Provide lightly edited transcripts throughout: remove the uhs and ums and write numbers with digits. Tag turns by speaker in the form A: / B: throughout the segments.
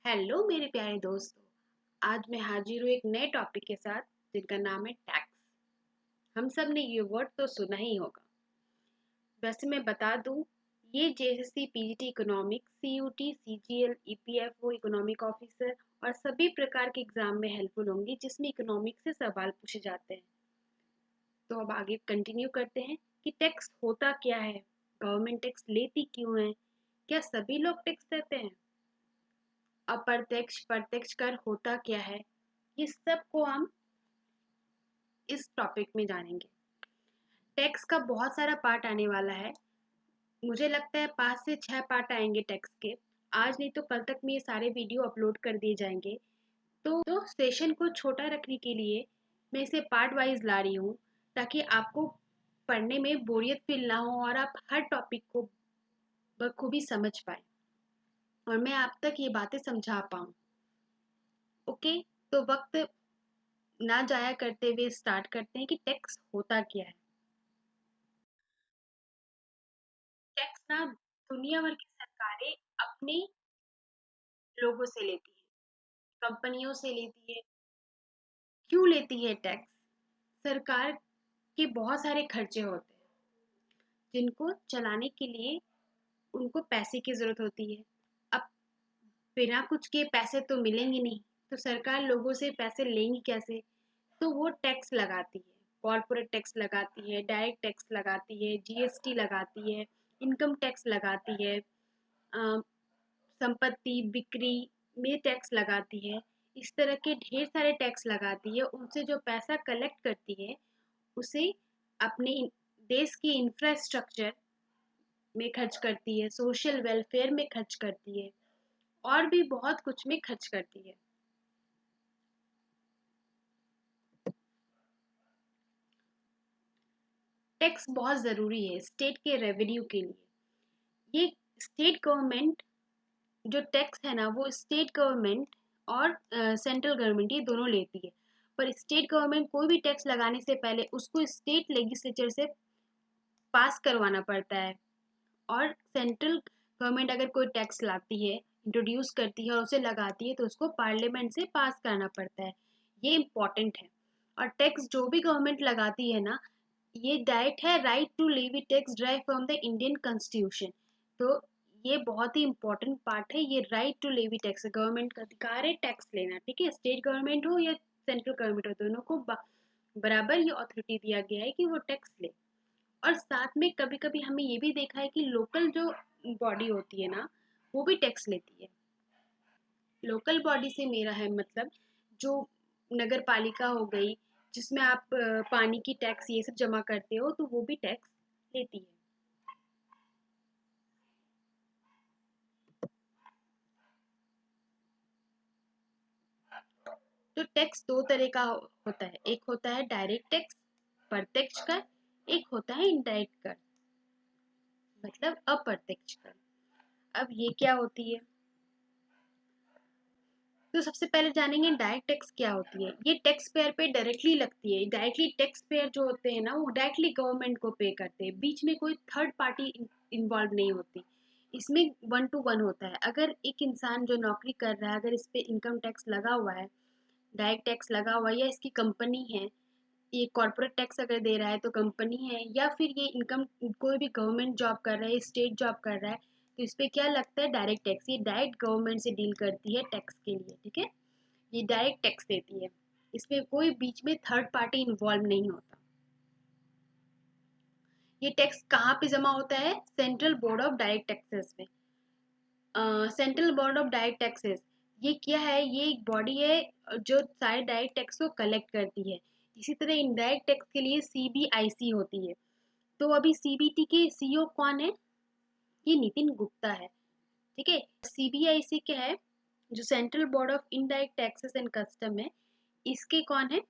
A: Hello मेरे प्यारे दोस्तों। आज मैं हाजिर हूँ एक नए टॉपिक के साथ जिनका नाम है टैक्स। हम सब ने ये वर्ड तो सुना ही होगा। वैसे मैं बता दूँ, ये JSSC PGT economics CUET CGL EPFO economic officer और सभी प्रकार के एग्जाम में हेल्पफुल होंगी जिसमें इकोनॉमिक्स से सवाल पूछे जाते हैं। तो अब आगे कंटिन्यू करते हैं कि टैक्स होता क्या है, गवर्नमेंट टैक्स लेती क्यों है, क्या सभी लोग टैक्स देते हैं, अप्रत्यक्ष प्रत्यक्ष कर होता क्या है, ये सब को हम इस टॉपिक में जानेंगे। टैक्स का बहुत सारा पार्ट आने वाला है। मुझे लगता है 5 से 6 पार्ट आएंगे टैक्स के। आज नहीं तो कल तक में ये सारे वीडियो अपलोड कर दिए जाएंगे। तो सेशन को छोटा रखने के लिए मैं इसे पार्ट वाइज ला रही हूँ, ताकि आपको पढ़ने में बोरियत फील ना हो और आप हर टॉपिक को बखूबी समझ पाए और मैं आप तक ये बातें समझा पाऊँ। ओके, तो वक्त ना जाया करते हुए स्टार्ट करते हैं कि टैक्स होता क्या है। टैक्स ना दुनिया भर की सरकारें अपने लोगों से लेती है, कंपनियों से लेती है। क्यों लेती है टैक्स? सरकार के बहुत सारे खर्चे होते हैं जिनको चलाने के लिए उनको पैसे की जरूरत होती है। अब बिना कुछ के पैसे तो मिलेंगे नहीं, तो सरकार लोगों से पैसे लेंगी कैसे? तो वो टैक्स लगाती है। कॉर्पोरेट टैक्स लगाती है, डायरेक्ट टैक्स लगाती है, जीएसटी लगाती है, इनकम टैक्स लगाती है, संपत्ति बिक्री में टैक्स लगाती है। इस तरह के ढेर सारे टैक्स लगाती है। उनसे जो पैसा कलेक्ट करती है उसे अपने देश के इंफ्रास्ट्रक्चर में खर्च करती है, सोशल वेलफेयर में खर्च करती है और भी बहुत कुछ में खर्च करती है। टैक्स बहुत ज़रूरी है स्टेट के रेवेन्यू के लिए। ये स्टेट गवर्नमेंट जो टैक्स है ना, वो स्टेट गवर्नमेंट और सेंट्रल गवर्नमेंट ये दोनों लेती है। पर स्टेट गवर्नमेंट कोई भी टैक्स लगाने से पहले उसको स्टेट लेजिस्लेचर से पास करवाना पड़ता है, और सेंट्रल गवर्नमेंट अगर कोई टैक्स लाती है, इंट्रोड्यूस करती है और उसे लगाती है तो उसको पार्लियामेंट से पास करना पड़ता है। ये इम्पोर्टेंट है। और टैक्स जो भी गवर्नमेंट लगाती है ना, ये डायरेक्ट है right to levy tax drive from the Indian constitution. तो ये बहुत ही इंपॉर्टेंट पार्ट है। ये right to levy tax, government का अधिकार है टैक्स लेना। ठीक है, स्टेट गवर्नमेंट हो या सेंट्रल गवर्नमेंट हो, दोनों को बराबर ये अथॉरिटी दिया गया है कि वो टैक्स ले। और साथ में कभी कभी हमें ये भी देखा है कि लोकल जो बॉडी होती है ना, वो भी टैक्स लेती है। लोकल बॉडी से मेरा है मतलब जो नगर पालिका हो गई, जिसमें आप पानी की टैक्स ये सब जमा करते हो, तो वो भी टैक्स लेती है। तो टैक्स दो तरह का होता है। एक होता है डायरेक्ट टैक्स, प्रत्यक्ष कर। एक होता है इनडायरेक्ट कर, मतलब अप्रत्यक्ष कर। अब ये क्या होती है? तो सबसे पहले जानेंगे डायरेक्ट टैक्स क्या होती है। ये टैक्स पेयर पे डायरेक्टली लगती है। डायरेक्टली टैक्स पेयर जो होते हैं ना, वो डायरेक्टली गवर्नमेंट को पे करते हैं, बीच में कोई थर्ड पार्टी इन्वॉल्व नहीं होती। इसमें 1 to 1 होता है। अगर एक इंसान जो नौकरी कर रहा है, अगर इस पे इनकम टैक्स लगा हुआ है, डायरेक्ट टैक्स लगा हुआ है, या इसकी कंपनी है, ये कॉर्पोरेट टैक्स अगर दे रहा है तो कंपनी है, या फिर ये इनकम कोई भी गवर्नमेंट जॉब कर रहा है, स्टेट जॉब कर रहा है, तो इस पे क्या लगता है? Direct tax. ये डायरेक्ट गवर्नमेंट से डील करती है टैक्स के लिए। ठीक है, ये डायरेक्ट टैक्स देती है। इसमें कोई बीच में थर्ड पार्टी इन्वॉल्व नहीं होता। ये टैक्स कहाँ पे जमा होता है? Central board of direct taxes में। Central board of direct taxes ये क्या है? ये एक बॉडी है जो सारे डायरेक्ट टैक्स को कलेक्ट करती है। इसी तरह इनडायरेक्ट टैक्स के लिए सीबीआईसी होती है। तो अभी सीबीटी के सीईओ कौन है? ये नितिन गुप्ता है। ठीक है, सीबीआईसी क्या है? जो central board of indirect taxes and custom है, इसके कौन है?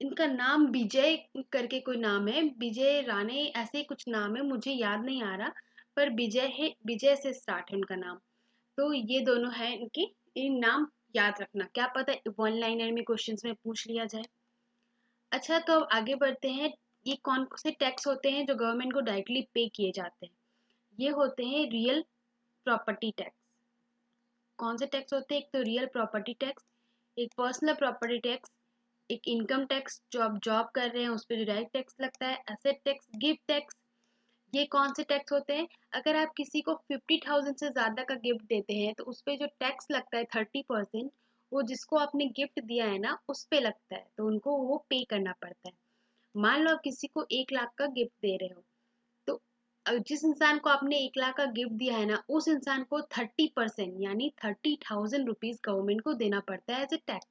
A: इनका नाम विजय करके कोई नाम है, विजय राणे ऐसे कुछ नाम है, मुझे याद नहीं आ रहा, पर विजय है, विजय से स्टार्ट है उनका नाम। तो ये दोनों है इनके। इन नाम याद रखना, क्या पता वन लाइनर में क्वेश्चंस में पूछ लिया जाए। अच्छा, तो अब आगे बढ़ते हैं। ये कौन से टैक्स होते हैं जो गवर्नमेंट को डायरेक्टली पे किए जाते हैं? ये होते हैं रियल प्रॉपर्टी टैक्स, कौन से टैक्स होते हैं? एक तो रियल प्रॉपर्टी टैक्स, एक पर्सनल प्रॉपर्टी टैक्स, एक इनकम टैक्स जो आप जॉब कर रहे हैं उस पर जो डायरेक्ट टैक्स लगता है, एसेट टैक्स, गिफ्ट टैक्स। ये कौन से टैक्स होते हैं? अगर आप किसी को 50,000 से ज़्यादा का गिफ्ट देते हैं तो उस पर जो टैक्स लगता है 30%, वो जिसको आपने गिफ्ट दिया है ना उस पे लगता है, तो उनको वो पे करना पड़ता है। मान लो आप किसी को 1 लाख का गिफ्ट दे रहे हो, तो जिस इंसान को आपने 1 लाख का गिफ्ट दिया है ना उस इंसान को 30% यानी 30,000 रुपीज गवर्नमेंट को देना पड़ता है एज ए टैक्स।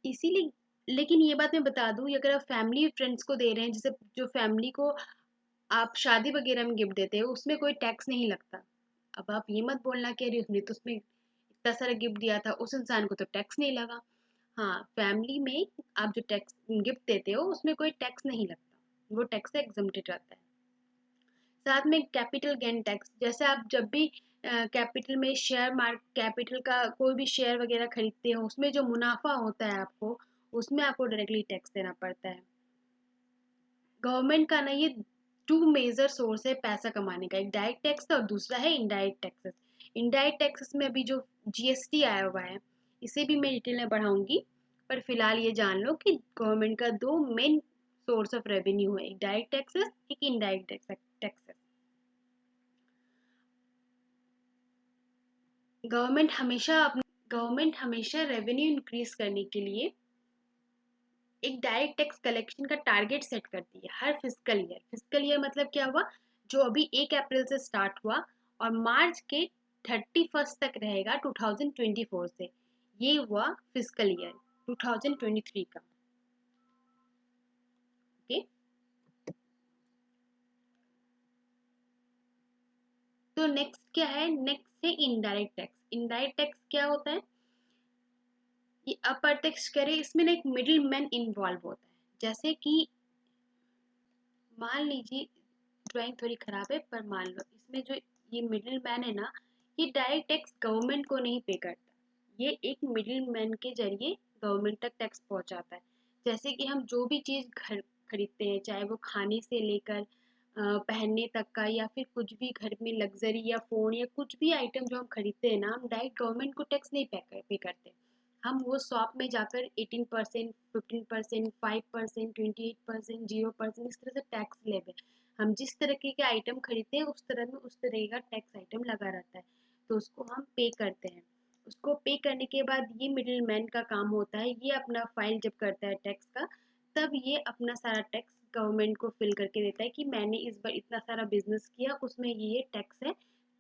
A: इसीलिए, लेकिन ये बात मैं बता दूं, अगर आप फैमिली फ्रेंड्स को दे रहे हैं, जैसे जो फैमिली को आप शादी वगैरह में गिफ्ट देते हो उसमें कोई टैक्स नहीं लगता। अब आप ये मत बोलना कि अरे उसने तो उसमें इतना सारा गिफ्ट दिया था उस इंसान को तो टैक्स नहीं लगा। हाँ, फैमिली में आप जो टैक्स गिफ्ट देते हो उसमें कोई टैक्स नहीं लगता, वो टैक्स से एग्जम्प्टेड रहता है। साथ में कैपिटल गेन टैक्स, जैसे आप जब भी कैपिटल में शेयर मार्क कैपिटल का कोई भी शेयर वगैरह खरीदते हो उसमें जो मुनाफा होता है आपको, उसमें आपको डायरेक्टली टैक्स देना पड़ता है। गवर्नमेंट का ना ये टू मेजर सोर्स है पैसा कमाने का, एक डायरेक्ट टैक्स और दूसरा है इनडायरेक्ट टैक्सेस। इनडायरेक्ट टैक्सेस में अभी जो जीएसटी आया हुआ है इसे भी मैं डिटेल में बढ़ाऊंगी, पर फिलहाल ये जान लो कि गवर्नमेंट का दो मेन सोर्स ऑफ रेवेन्यू है, एक डायरेक्ट टैक्सेस, एक इनडायरेक्ट टैक्सेस। गवर्नमेंट हमेशा रेवेन्यू इंक्रीज करने के लिए एक डायरेक्ट टैक्स कलेक्शन का टारगेट सेट करती है हर फिजिकल ईयर मतलब क्या हुआ, जो अभी 1 अप्रैल से स्टार्ट हुआ और मार्च के 31 तक रहेगा 2024 से, ये हुआ फिजिकल ईयर 2023 का। ओके, तो नेक्स्ट क्या है? नेक्स्ट है इनडायरेक्ट टैक्स। इनडायरेक्ट टैक्स क्या होता है? ये अप्रत्यक्ष करे, इसमें ना एक मिडिल मैन इन्वॉल्व होता है। जैसे कि मान लीजिए, ड्राइंग थोड़ी खराब है पर मान लो इसमें जो ये मिडिल मैन है ना, ये डायरेक्ट टैक्स गवर्नमेंट को नहीं पे करता, ये एक मिडिल मैन के जरिए गवर्नमेंट तक टैक्स पहुंचाता है। जैसे कि हम जो भी चीज़ घर खरीदते हैं, चाहे वो खाने से लेकर पहनने तक का, या फिर कुछ भी घर में लग्जरी या फ़ोन या कुछ भी आइटम जो हम खरीदते हैं ना, हम डायरेक्ट गवर्नमेंट को टैक्स नहीं पे करते। हम वो शॉप में जाकर 18%, 15%, 5%, 28%, 0% इस तरह से टैक्स लेते हैं। हम जिस तरीके के आइटम खरीदते हैं उस तरह में उस तरह का टैक्स आइटम लगा रहता है, तो उसको हम पे करते हैं। उसको पे करने के बाद ये मिडिल मैन का काम होता है, ये अपना फाइल जब करता है टैक्स का, तब ये अपना सारा टैक्स गवर्नमेंट को फिल करके देता है कि मैंने इस बार इतना सारा बिजनेस किया, उसमें ये टैक्स है।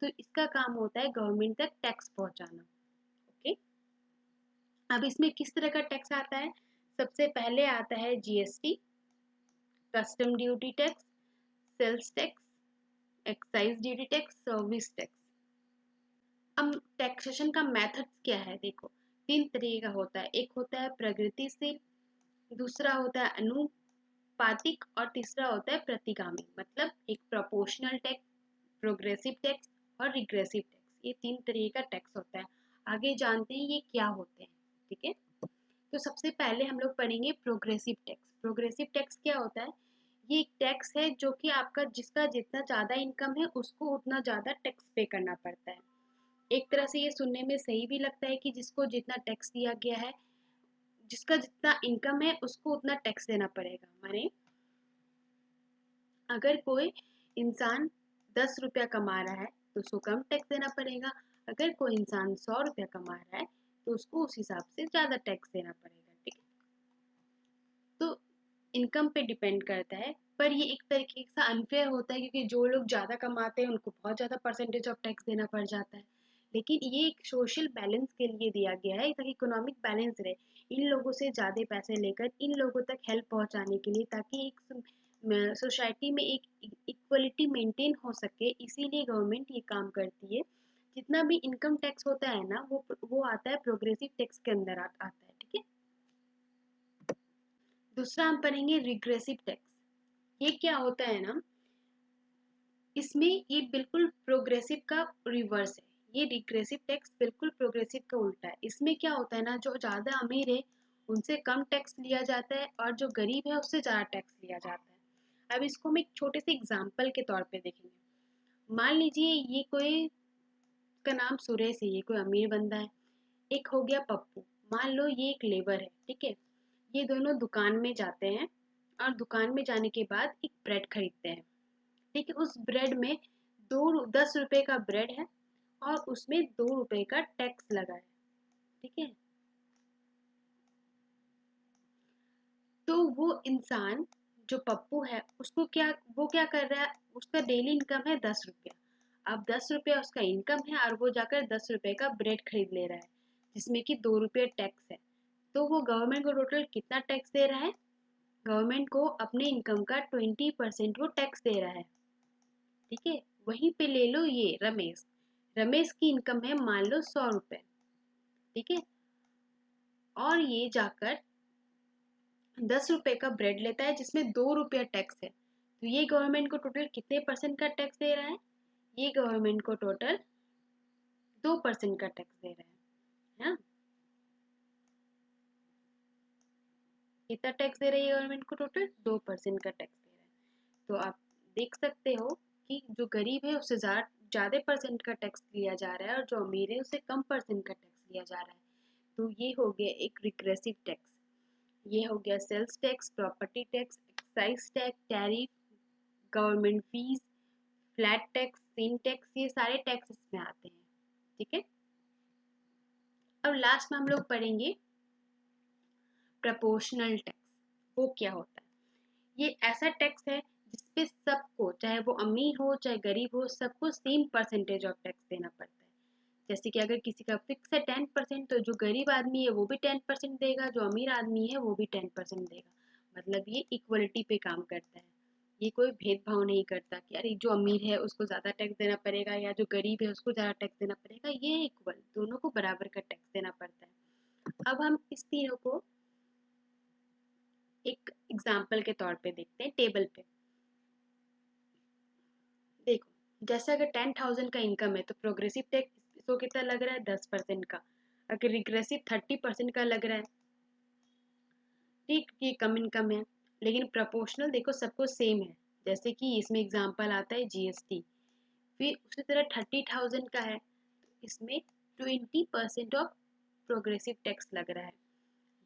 A: तो इसका काम होता है गवर्नमेंट तक टैक्स पहुंचाना। ओके, अब इसमें किस तरह का टैक्स आता है? सबसे पहले आता है GST, custom duty tax, sales tax, excise duty tax, service tax. अब टैक्सेशन का मेथड क्या है? देखो, 3 तरीके का होता है। एक होता है प्रगतिशील, दूसरा होता है अनुपातिक और तीसरा होता है प्रतिगामी। मतलब एक प्रोपोर्शनल टैक्स, प्रोग्रेसिव टैक्स और रिग्रेसिव टैक्स, ये 3 तरीके का टैक्स होता है। आगे जानते हैं ये क्या होते हैं। ठीक है, तो सबसे पहले हम लोग पढ़ेंगे प्रोग्रेसिव टैक्स। प्रोग्रेसिव टैक्स क्या होता है? ये एक टैक्स है जो कि आपका जिसका जितना ज़्यादा इनकम है उसको उतना ज़्यादा टैक्स पे करना पड़ता है। एक तरह से ये सुनने में सही भी लगता है कि जिसको जितना टैक्स दिया गया है, जिसका जितना इनकम है उसको उतना टैक्स देना पड़ेगा। माने अगर कोई इंसान 10 रुपया कमा रहा है तो उसको कम टैक्स देना पड़ेगा, अगर कोई इंसान 100 रुपया कमा रहा है तो उसको उस हिसाब से ज़्यादा टैक्स देना पड़ेगा। ठीक है, तो इनकम पे डिपेंड करता है, पर ये एक तरीके से अनफेयर होता है क्योंकि जो लोग ज़्यादा कमाते हैं उनको बहुत ज़्यादा परसेंटेज ऑफ टैक्स देना पड़ जाता है। लेकिन ये एक सोशल बैलेंस के लिए दिया गया है ताकि इकोनॉमिक बैलेंस रहे, इन लोगों से ज़्यादा पैसे लेकर इन लोगों तक हेल्प पहुंचाने के लिए, ताकि एक सोसाइटी में एक इक्वलिटी मेंटेन हो सके, इसीलिए गवर्नमेंट ये काम करती है। जितना भी इनकम टैक्स होता है ना वो आता है प्रोग्रेसिव टैक्स के अंदर आता है। ठीक है, दूसरा हम पढ़ेंगे रिग्रेसिव टैक्स। ये क्या होता है ना, इसमें ये बिल्कुल प्रोग्रेसिव का रिवर्स है। ये रिग्रेसिव टैक्स बिल्कुल प्रोग्रेसिव का उल्टा है। इसमें क्या होता है ना, जो ज़्यादा अमीर है उनसे कम टैक्स लिया जाता है और जो गरीब है उससे ज़्यादा टैक्स लिया जाता है। अब इसको हम एक छोटे से एग्जाम्पल के तौर पे देखेंगे। मान लीजिए ये कोई इसका नाम सुरेश है, ये कोई अमीर बंदा है। एक हो गया पप्पू, मान लो ये एक लेबर है, ठीक है। ये दोनों दुकान में जाते हैं और दुकान में जाने के बाद एक ब्रेड खरीदते हैं, ठीक है। उस ब्रेड में 10 रुपए का ब्रेड है और उसमें 2 रुपए का टैक्स लगा है, ठीक है। तो वो इंसान जो पप्पू है उसको वो क्या कर रहा है, उसका डेली इनकम है 10 रुपया। अब 10 रुपया उसका इनकम है और वो जाकर 10 रुपए का ब्रेड खरीद ले रहा है, जिसमें कि 2 रुपये टैक्स है। तो वो गवर्नमेंट को टोटल कितना टैक्स दे रहा है, गवर्नमेंट को अपने इनकम का 20% वो टैक्स दे रहा है, ठीक है। वहीं पे ले लो ये रमेश, रमेश की इनकम है मान लो 100 रुपए, ठीक है। और ये जाकर 10 रुपए का ब्रेड लेता है जिसमें 2 रुपया टैक्स है। तो ये गवर्नमेंट को टोटल कितने परसेंट का टैक्स दे रहा है, ये गवर्नमेंट को टोटल 2% का टैक्स दे रहा है ना। कितना टैक्स दे रही है गवर्नमेंट को, टोटल 2% का टैक्स दे रहा है। तो आप देख सकते हो कि जो गरीब है उससे ज्यादा परसेंट का टैक्स लिया जा रहा है और जो अमीर है उससे कम परसेंट का टैक्स लिया जा रहा है। तो ये हो गया एक रिग्रेसिव टैक्स। ये हो गया sales tax, property tax, excise tax, tariff, government fees, flat tax, sin tax, ये सारे टैक्स इसमें आते हैं, ठीक है। अब लास्ट में हम लोग पढ़ेंगे प्रपोर्शनल टैक्स। वो क्या होता है, ये ऐसा टैक्स है जिसपे सबको, चाहे वो अमीर हो चाहे गरीब हो, सबको सेम परसेंटेज ऑफ टैक्स देना पड़ता है। जैसे कि अगर किसी का फिक्स है 10%, तो जो गरीब आदमी है वो भी 10% देगा, जो अमीर आदमी है वो भी 10% देगा। मतलब ये इक्वलिटी पे काम करता है, ये कोई भेदभाव नहीं करता कि अरे जो अमीर है उसको ज़्यादा टैक्स देना पड़ेगा या जो गरीब है उसको ज़्यादा टैक्स देना पड़ेगा। ये इक्वल, दोनों को बराबर का टैक्स देना पड़ता है। अब हम इस तीनों को एक एग्जाम्पल के तौर पे देखते हैं टेबल पे। देखो, जैसे अगर 10,000 का इनकम है तो प्रोग्रेसिव टैक्स इसको कितना लग रहा है, 10% का। अगर रिग्रेसिव 30% का लग रहा है, ठीक, ये कम इनकम है। लेकिन प्रोपोर्शनल देखो सबको सेम है, जैसे कि इसमें एग्जांपल आता है जीएसटी। फिर उसी तरह 30,000 का है तो इसमें 20% ऑफ प्रोग्रेसिव टैक्स लग रहा है,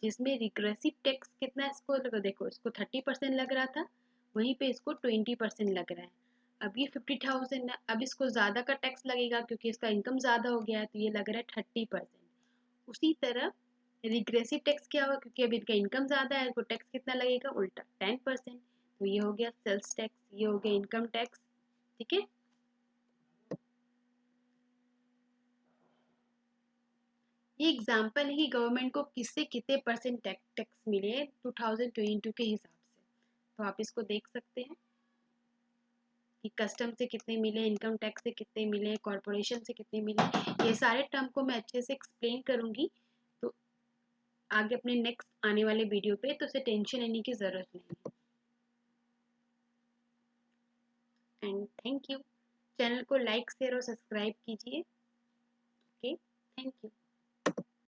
A: जिसमें रिग्रेसिव टैक्स कितना है, इसको देखो, इसको 30% लग रहा था, वहीं पे इसको 20% लग रहा है। अब ये 50,000 है, अब इसको ज़्यादा का टैक्स लगेगा क्योंकि इसका इनकम ज़्यादा हो गया है, तो ये लग रहा है 30%। उसी तरह रिग्रेसिव टैक्स क्या हुआ, क्योंकि अब इनका इनकम ज़्यादा है तो टैक्स कितना लगेगा, उल्टा 10%। तो ये हो गया सेल्स टैक्स, ये हो गया इनकम टैक्स, ठीक है। ये एग्जाम्पल है कि गवर्नमेंट को किससे कितने परसेंट टैक्स मिले 2022 के हिसाब से। तो आप इसको देख सकते हैं कि कस्टम से कितने मिले, इनकम टैक्स से कितने मिले, कॉरपोरेशन से कितने मिले। ये सारे टर्म को मैं अच्छे से एक्सप्लेन करूंगी तो आगे अपने नेक्स्ट आने वाले वीडियो पे, तो उसे टेंशन लेने की ज़रूरत नहीं है। And thank you. चैनल को लाइक शेयर और सब्सक्राइब कीजिए। Okay, thank you.